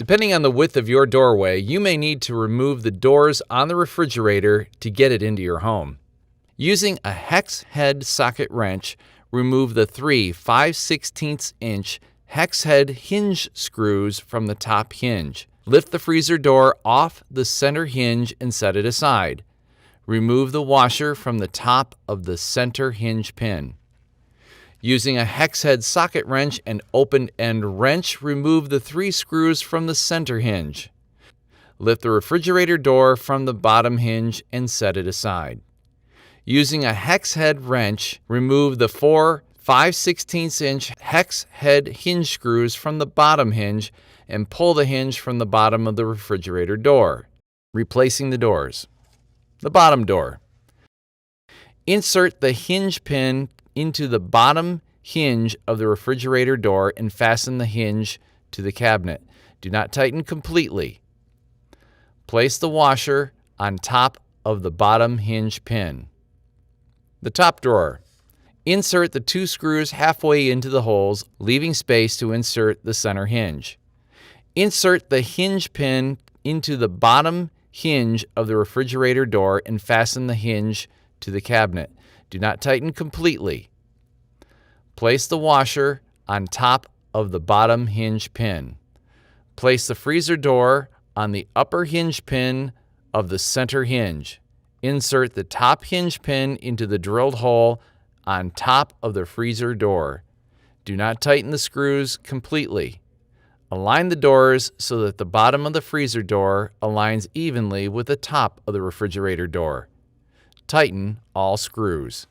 Depending on the width of your doorway, you may need to remove the doors on the refrigerator to get it into your home. Using a hex head socket wrench, remove the three 5/16" hex head hinge screws from the top hinge. Lift the freezer door off the center hinge and set it aside. Remove the washer from the top of the center hinge pin. Using a hex head socket wrench and open-end wrench, remove the three screws from the center hinge. Lift the refrigerator door from the bottom hinge and set it aside. Using a hex head wrench, remove the four 5/16" hex head hinge screws from the bottom hinge and pull the hinge from the bottom of the refrigerator door, replacing the doors. The bottom door. Insert the hinge pin into the bottom hinge of the refrigerator door and fasten the hinge to the cabinet. Do not tighten completely. Place the washer on top of the bottom hinge pin. The top drawer. Insert the two screws halfway into the holes, leaving space to insert the center hinge. Insert the hinge pin into the bottom hinge of the refrigerator door and fasten the hinge to the cabinet. Do not tighten completely. Place the washer on top of the bottom hinge pin. Place the freezer door on the upper hinge pin of the center hinge. Insert the top hinge pin into the drilled hole on top of the freezer door. Do not tighten the screws completely. Align the doors so that the bottom of the freezer door aligns evenly with the top of the refrigerator door. Tighten all screws.